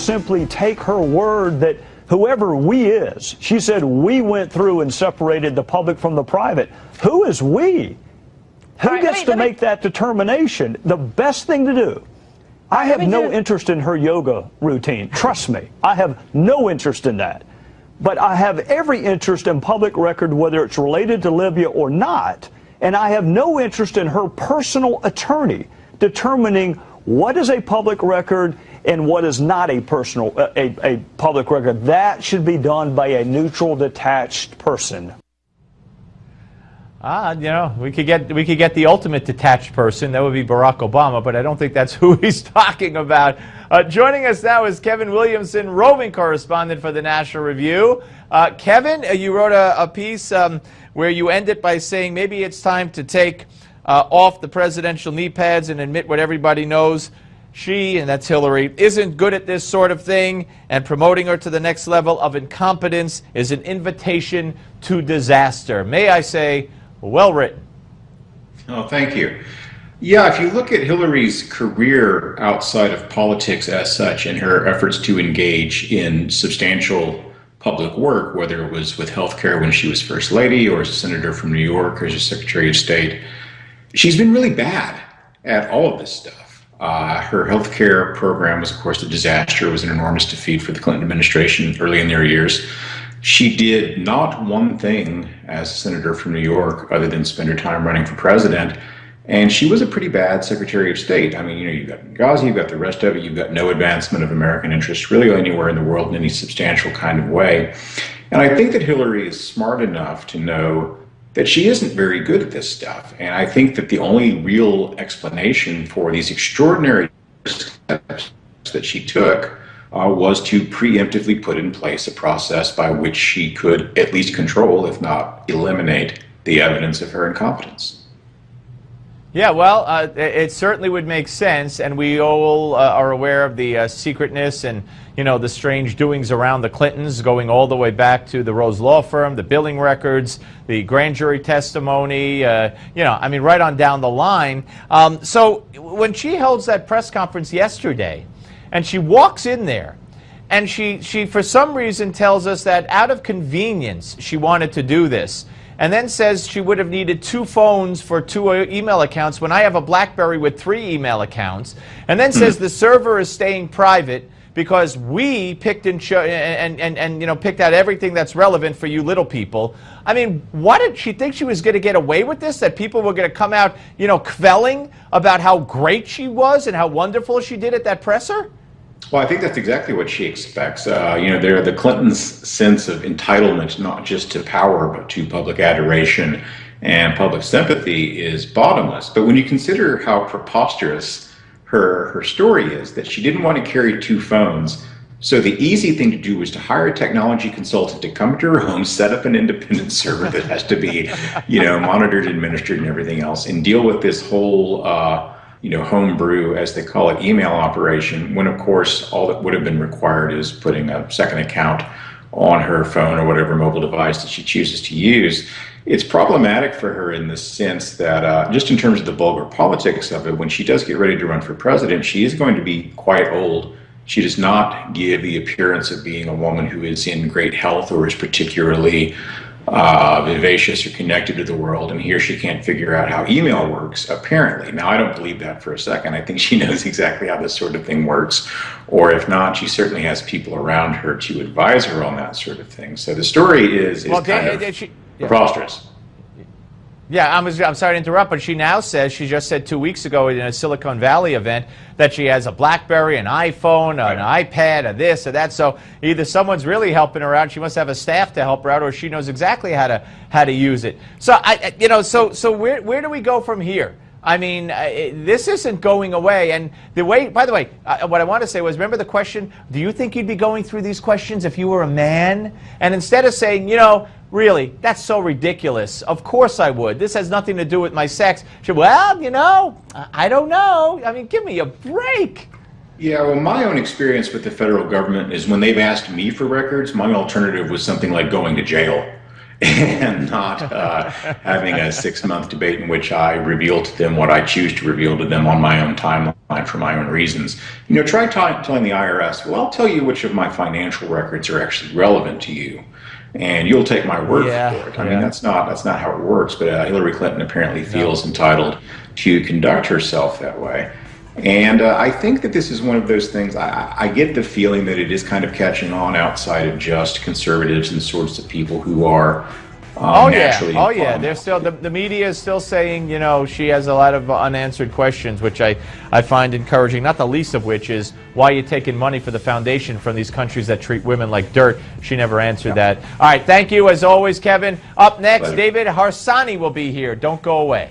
just simply take her word that whoever we is, she said we went through and separated the public from the private. Who is we? Who gets to make that determination? The best thing to do. I have no interest in her yoga routine. Trust me, I have no interest in that. But I have every interest in public record, whether it's related to Libya or not. And I have no interest in her personal attorney determining what is a public record and what is not a public record. That should be done by a neutral, detached person. You know, we could get the ultimate detached person. That would be Barack Obama, but I don't think that's who he's talking about. Joining us now is Kevin Williamson, roving correspondent for the National Review. Kevin, you wrote a piece where you end it by saying maybe it's time to take off the presidential knee pads and admit what everybody knows. She, and that's Hillary, isn't good at this sort of thing, and promoting her to the next level of incompetence is an invitation to disaster. May I say, well written. Oh, thank you. Yeah, if you look at Hillary's career outside of politics as such and her efforts to engage in substantial public work, whether it was with healthcare when she was First Lady or as a senator from New York or as a Secretary of State, she's been really bad at all of this stuff. Her healthcare program was, of course, a disaster. It was an enormous defeat for the Clinton administration early in their years. She did not one thing as a senator from New York other than spend her time running for president. And she was a pretty bad Secretary of State. I mean, you know, you've got Benghazi, you've got the rest of it, you've got no advancement of American interests really anywhere in the world in any substantial kind of way. And I think that Hillary is smart enough to know that she isn't very good at this stuff. And I think that the only real explanation for these extraordinary steps that she took was to preemptively put in place a process by which she could at least control, if not eliminate, the evidence of her incompetence. Yeah, well, it certainly would make sense, and we all are aware of the secretness and, you know, the strange doings around the Clintons, going all the way back to the Rose Law Firm, the billing records, the grand jury testimony, you know, I mean, right on down the line. So when she holds that press conference yesterday, and she walks in there, and she for some reason tells us that out of convenience she wanted to do this, and then says she would have needed 2 phones for 2 email accounts when I have a BlackBerry with 3 email accounts, and then says the server is staying private because we picked and you know, picked out everything that's relevant for you little people. I mean, what did she think she was going to get away with this? That people were going to come out, you know, quelling about how great she was and how wonderful she did at that presser? Well, I think that's exactly what she expects. You know, the Clintons' sense of entitlement, not just to power, but to public adoration and public sympathy, is bottomless. But when you consider how preposterous her story is, that she didn't want to carry 2 phones, so the easy thing to do was to hire a technology consultant to come to her home, set up an independent server that has to be, you know, monitored, administered, and everything else, and deal with this whole you know, homebrew, as they call it, email operation, when of course all that would have been required is putting a second account on her phone or whatever mobile device that she chooses to use. It's problematic for her in the sense that just in terms of the vulgar politics of it, when she does get ready to run for president, she is going to be quite old. She does not give the appearance of being a woman who is in great health or is particularly vivacious or connected to the world, and here she can't figure out how email works, apparently. Now, I don't believe that for a second. I think she knows exactly how this sort of thing works, or if not, she certainly has people around her to advise her on that sort of thing. So the story is kind of preposterous. Yeah, I'm sorry to interrupt, but she now says, she just said 2 weeks ago in a Silicon Valley event that she has a BlackBerry, an iPhone, an iPad, a this, or that. So either someone's really helping her out, she must have a staff to help her out, or she knows exactly how to use it. So you know, so where do we go from here? I mean, this isn't going away. And the way, by the way, what I want to say was, remember the question, do you think you'd be going through these questions if you were a man? And instead of saying, you know, really, that's so ridiculous, of course I would. This has nothing to do with my sex. She, well, you know, I don't know. I mean, give me a break. Yeah, well, my own experience with the federal government is when they've asked me for records, my alternative was something like going to jail. And not having a 6-month debate in which I reveal to them what I choose to reveal to them on my own timeline. for my own reasons. You know, try telling the IRS, well, I'll tell you which of my financial records are actually relevant to you, and you'll take my word for it. I mean, that's not how it works, but Hillary Clinton apparently feels entitled to conduct herself that way. And I think that this is one of those things, I get the feeling that it is kind of catching on outside of just conservatives and sorts of people who are naturally inclined. They're still, the media is still saying, you know, she has a lot of unanswered questions, which I find encouraging, not the least of which is why you're taking money for the foundation from these countries that treat women like dirt. She never answered that. All right, thank you as always, Kevin. Up next, David Harsanyi will be here. Don't go away.